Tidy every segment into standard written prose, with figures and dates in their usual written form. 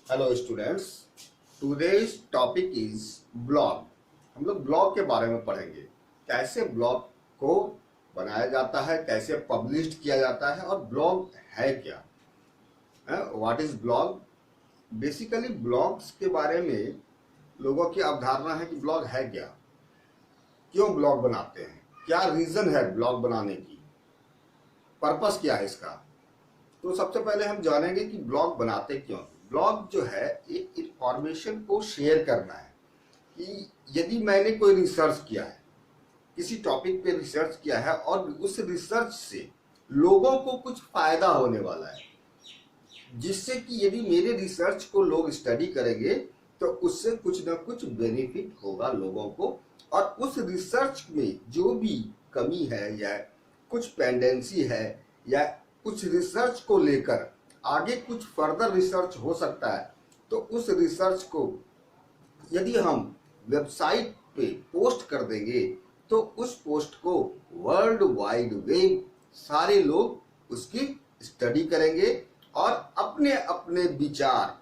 Hello students, today's topic is blog. हम लोग blog के बारे में पढ़ेंगे, कैसे ब्लॉग को बनाया जाता है, कैसे पब्लिश किया जाता है और ब्लॉग है क्या, what is blog. Basically blogs के बारे में लोगों की अवधारणा है कि ब्लॉग है क्या, क्यों ब्लॉग बनाते हैं, क्या रीजन है ब्लॉग बनाने की, पर्पस क्या है इसका। तो सबसे पहले हम जानेंगे कि ब्लॉग बनाते क्यों। ब्लॉग जो है एक इंफॉर्मेशन को शेयर करना है कि यदि मैंने कोई रिसर्च किया है, किसी टॉपिक पे रिसर्च किया है और उस रिसर्च से लोगों को कुछ फायदा होने वाला है, जिससे कि यदि मेरे रिसर्च को लोग स्टडी करेंगे तो उससे कुछ ना कुछ बेनिफिट होगा लोगों को, और उस रिसर्च में जो भी कमी है या कुछ पेंडेंसी है या कुछ रिसर्च को लेकर आगे कुछ फर्दर रिसर्च हो सकता है, तो उस रिसर्च को यदि हम वेबसाइट पे पोस्ट कर देंगे तो उस पोस्ट को वर्ल्ड वाइड वेब सारे लोग उसकी स्टडी करेंगे और अपने अपने विचार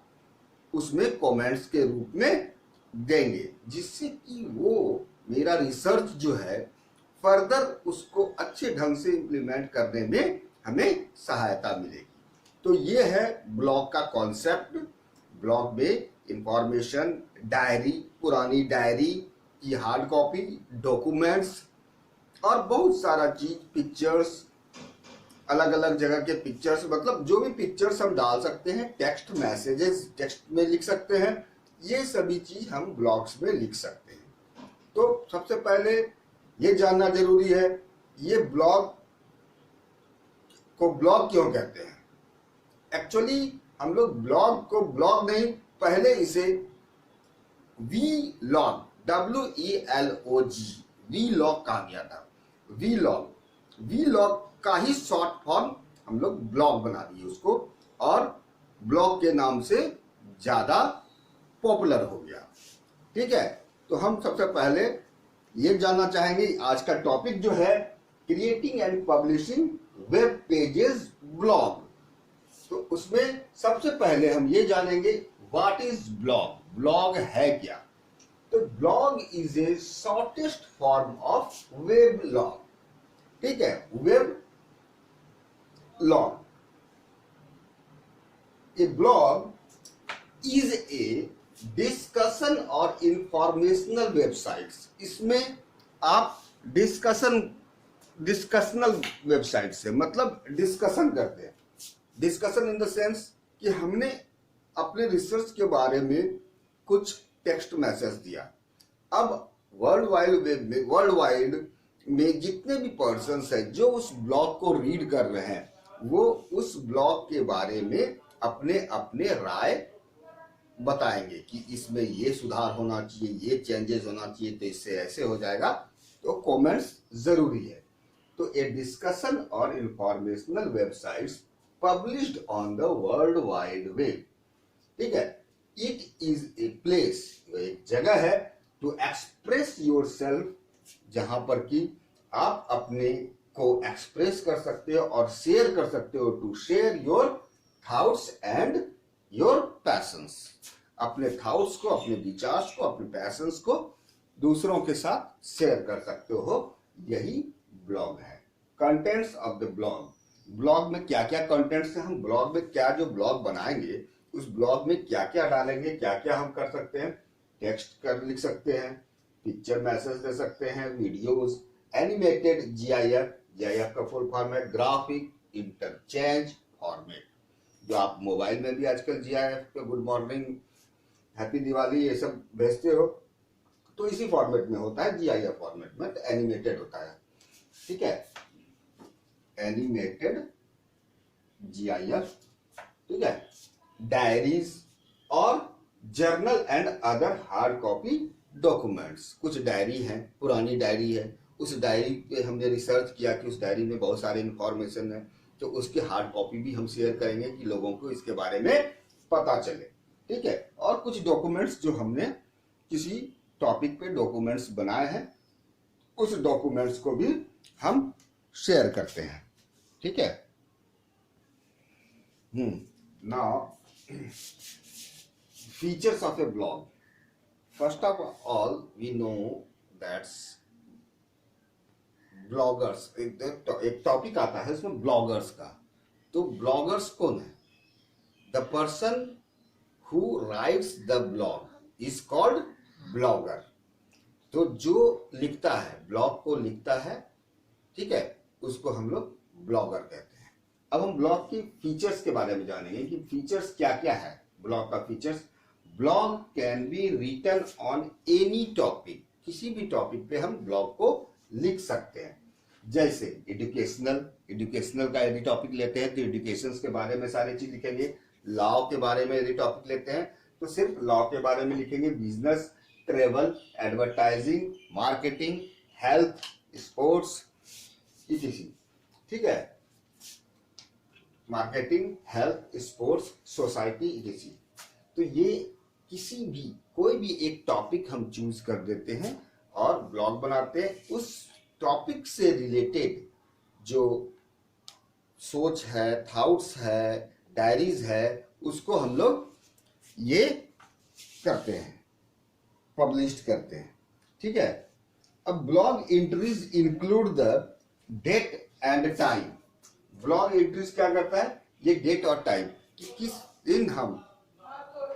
उसमें कमेंट्स के रूप में देंगे, जिससे कि वो मेरा रिसर्च जो है फर्दर उसको अच्छे ढंग से इम्प्लीमेंट करने में हमें सहायता मिलेगी। तो ये है ब्लॉग का कॉन्सेप्ट। ब्लॉग में इंफॉर्मेशन, डायरी, पुरानी डायरी की हार्ड कॉपी, डॉक्यूमेंट्स और बहुत सारा चीज, पिक्चर्स, अलग अलग जगह के पिक्चर्स, मतलब जो भी पिक्चर्स हम डाल सकते हैं, टेक्स्ट मैसेजेस टेक्स्ट में लिख सकते हैं, ये सभी चीज हम ब्लॉग्स में लिख सकते हैं। तो सबसे पहले ये जानना जरूरी है, ये ब्लॉग को ब्लॉग क्यों कहते हैं। एक्चुअली हम लोग ब्लॉग को ब्लॉग नहीं, पहले इसे weblog, WELOG, weblog कहा गया था। वी लॉग का ही शॉर्ट फॉर्म हम लोग ब्लॉग बना दिए उसको, और ब्लॉग के नाम से ज्यादा पॉपुलर हो गया। ठीक है, तो हम सबसे पहले ये जानना चाहेंगे, आज का टॉपिक जो है creating and publishing web pages blog. तो उसमें सबसे पहले हम ये जानेंगे व्हाट इज ब्लॉग, ब्लॉग है क्या। तो blog is a shortest form of web log. ठीक है, web log, A blog is a discussion और इंफॉर्मेशनल वेबसाइट्स। इसमें आप डिस्कशनल वेबसाइट से मतलब डिस्कशन करते हैं। डिस्कशन इन द सेंस कि हमने अपने रिसर्च के बारे में कुछ टेक्स्ट मैसेज दिया। अब वर्ल्ड वाइड में जितने भी पर्सन्स हैं जो उस ब्लॉग को रीड कर रहे हैं, वो उस ब्लॉग के बारे में अपने अपने राय बताएंगे कि इसमें ये सुधार होना चाहिए, ये चेंजेस होना चाहिए, तो इससे ऐसे हो जाएगा। तो कमेंट्स जरूरी है। तो ए डिस्कशन और informational websites published on the world wide web. ठीक है, इट इज ए प्लेस, एक जगह है, टू एक्सप्रेस योर सेल्फ, जहां पर कि आप अपने को एक्सप्रेस कर सकते हो और शेयर कर सकते हो, to share your thoughts and your passions. अपने थॉट्स को, अपने विचार को, अपने पैशंस को दूसरों के साथ शेयर कर सकते हो, यही ब्लॉग है। Contents of the blog, blog में क्या क्या कंटेंट्स हैं, हम ब्लॉग में क्या जो ब्लॉग बनाएंगे उस ब्लॉग में क्या क्या डालेंगे, क्या क्या हम कर सकते हैं। टेक्स्ट कर लिख सकते हैं, पिक्चर मैसेज दे सकते हैं, वीडियोस, एनिमेटेड, जीआईएफ का फुल फॉर्म है ग्राफिक इंटरचेंज फॉर्मेट, जो आप मोबाइल में भी आजकल जीआईएफ पे गुड मॉर्निंग, हैप्पी दिवाली ये सब भेजते हो, तो इसी फॉर्मेट में होता है, जीआईएफ फॉर्मेट में। तो एनिमेटेड होता है, ठीक है, एनिमेटेड जीआईएफ। ठीक है, डायरीज और journal and other hard copy documents. कुछ डायरी है, पुरानी डायरी है, उस डायरी पे हमने रिसर्च किया कि उस डायरी में बहुत सारे इंफॉर्मेशन है, तो उसकी हार्ड कॉपी भी हम शेयर करेंगे कि लोगों को इसके बारे में पता चले। ठीक है, और कुछ डॉक्यूमेंट्स जो हमने किसी टॉपिक पे डॉक्यूमेंट्स बनाए हैं, उस डॉक्यूमेंट्स को भी हम शेयर करते हैं। ठीक है, now features of a blog. First of all, we know that bloggers एक टॉपिक आता है इसमें ब्लॉगर्स का। तो ब्लॉगर्स कौन है? The person who rights the blog is called blogger. तो जो लिखता है, ब्लॉग को लिखता है, ठीक है, उसको हम लोग ब्लॉगर कहते हैं। अब हम ब्लॉग की फीचर्स के बारे में जानेंगे कि फीचर्स क्या क्या है ब्लॉग का। Features, blog can be written on any topic, किसी भी टॉपिक पे हम ब्लॉग को लिख सकते हैं। जैसे एजुकेशनल का यदि टॉपिक लेते हैं तो एजुकेशन के बारे में सारी चीज लिखेंगे। लॉ के बारे में यदि टॉपिक लेते हैं तो सिर्फ लॉ के बारे में लिखेंगे। Business, travel, advertising, marketing, health, sports, etc., ठीक है, marketing, health, sports, society, etc.. तो ये किसी भी कोई भी एक टॉपिक हम चूज कर देते हैं और ब्लॉग बनाते हैं। उस टॉपिक से रिलेटेड जो सोच है, थॉट्स है, डायरीज है, उसको हम लोग ये करते हैं, पब्लिश करते हैं, ठीक है। अब blog entries include the date and time. Blog entries क्या करता है? ये डेट और टाइम कि किस दिन हम,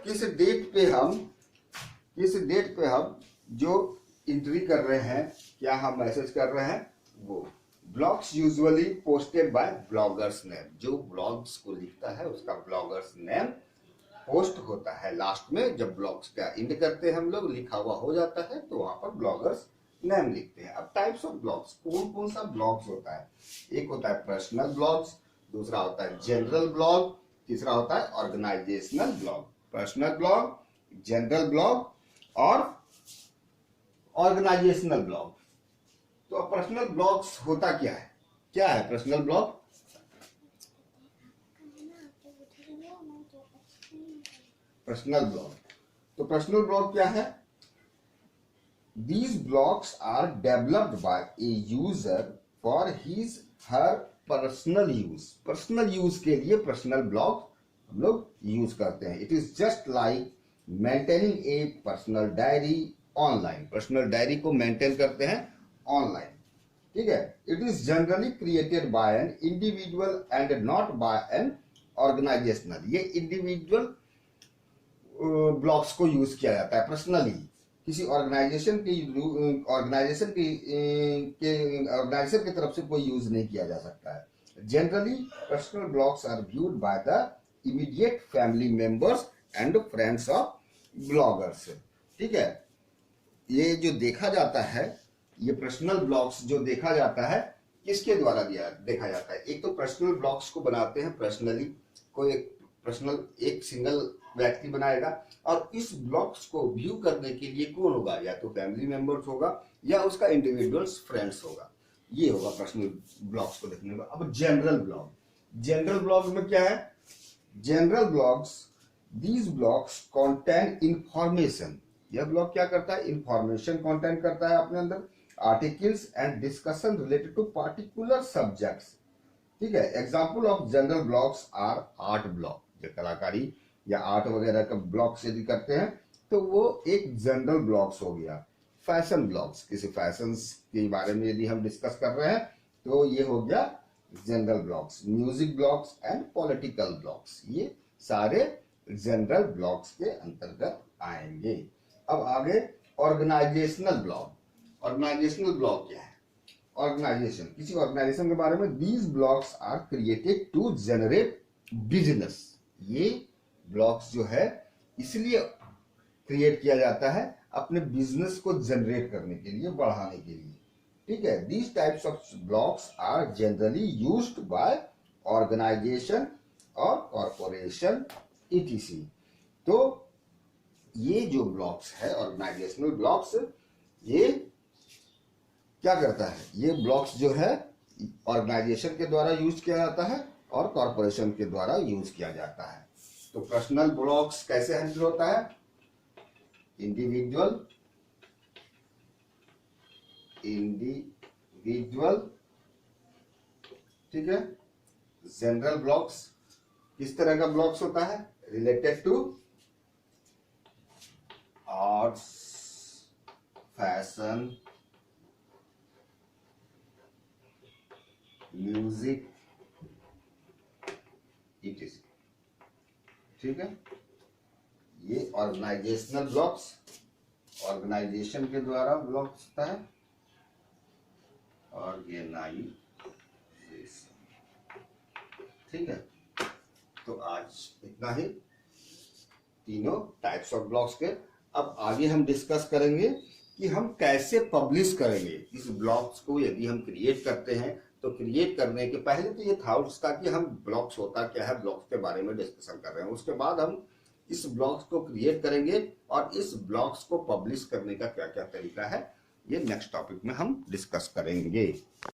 किस डेट पे हम जो एंट्री कर रहे हैं, क्या हम मैसेज कर रहे हैं, वो। Blogs usually posted bye bloggers name. जो ब्लॉग्स को लिखता है उसका ब्लॉगर्स नेम पोस्ट होता है लास्ट में। जब ब्लॉग्स का एंड करते हैं हम लोग, लिखा हुआ हो जाता है तो वहां पर ब्लॉगर्स नेम लिखते हैं। अब टाइप्स ऑफ ब्लॉग्स, कौन कौन सा ब्लॉग्स होता है? एक होता है पर्सनल ब्लॉग्स, दूसरा होता है जनरल ब्लॉग, तीसरा होता है organisational blog. Personal blog, general blog और ऑर्गेनाइजेशनल ब्लॉग। तो पर्सनल ब्लॉग्स होता क्या है? क्या है पर्सनल ब्लॉग? पर्सनल ब्लॉग, तो पर्सनल ब्लॉग क्या है? These blogs are developed by a user for his her personal use. Personal use के लिए पर्सनल ब्लॉग हम लोग यूज करते हैं। It is just like maintaining a personal diary online. Personal diary को मेंटेन करते हैं ऑनलाइन, ठीक है। It is generally created by an individual and not by an organisational. ये इंडिविजुअल ब्लॉग्स को यूज किया जाता है पर्सनली, किसी ऑर्गेनाइजेशन की तरफ से कोई यूज नहीं किया जा सकता है। Generally personal blogs are viewed by the immediate family members and friends of bloggers, ठीक है। ये जो देखा जाता है, ये पर्सनल ब्लॉग्स जो देखा जाता है, किसके द्वारा देखा जाता है? एक तो पर्सनल ब्लॉग्स को बनाते हैं पर्सनली, कोई एक सिंगल व्यक्ति बनाएगा, और इस ब्लॉग्स को व्यू करने के लिए कौन होगा? या तो फैमिली मेंबर्स होगा या उसका इंडिविजुअल्स फ्रेंड्स होगा। ये होगा पर्सनल ब्लॉग्स को देखने का। अब जनरल ब्लॉग में क्या है? General blogs, these blogs contain information. यह ब्लॉग क्या करता है? इंफॉर्मेशन कंटेन करता है अपने अंदर, articles and discussion related to particular subjects, ठीक है। Example of general blogs are art blog. जो कलाकारी या आर्ट वगैरह का ब्लॉग्स यदि करते हैं तो वो एक जनरल ब्लॉग्स हो गया। फैशन ब्लॉग्स, किसी फैशन के बारे में यदि हम डिस्कस कर रहे हैं तो ये हो गया general blogs. Music blogs and political blogs, ये सारे जनरल ब्लॉग्स के अंतर्गत आएंगे। अब आगे ऑर्गेनाइजेशनल ब्लॉग। ऑर्गेनाइजेशनल ब्लॉग क्या है? ऑर्गेनाइजेशन, किसी ऑर्गेनाइजेशन के बारे में। These blogs are created to generate business. ये ब्लॉग्स जो है इसलिए क्रिएट किया जाता है अपने बिजनेस को जनरेट करने के लिए, बढ़ाने के लिए, ठीक है। These types of blogs are generally used by organisation और कॉरपोरेशन ईटीसी। तो ये जो ब्लॉग्स है ऑर्गेनाइजेशनल ब्लॉग्स, ये क्या करता है? ये ब्लॉग्स जो है ऑर्गेनाइजेशन के द्वारा यूज किया जाता है और कॉरपोरेशन के द्वारा यूज किया जाता है। तो पर्सनल ब्लॉग्स कैसे हैंडल होता है? इंडिविजुअल, ठीक है। जनरल ब्लॉग्स, किस तरह का ब्लॉग्स होता है? Related to arts, fashion, music, etc. ठीक है, ये ऑर्गेनाइजेशनल ब्लॉक्स, ऑर्गेनाइजेशन के द्वारा ब्लॉक होता है, ऑर्गेनाइजेशन। ठीक है, तो आज इतना ही तीनों टाइप्स ऑफ ब्लॉक्स के। अब आगे हम डिस्कस करेंगे कि हम कैसे पब्लिश करेंगे इस ब्लॉक्स को। यदि हम क्रिएट करते हैं तो क्रिएट करने के पहले तो ये था उसका कि हम ब्लॉक्स होता क्या है, ब्लॉक्स के बारे में डिस्कशन कर रहे हैं। उसके बाद हम इस ब्लॉक्स को क्रिएट करेंगे और इस ब्लॉक्स को पब्लिश करने का क्या क्या तरीका है, ये नेक्स्ट टॉपिक में हम डिस्कस करेंगे।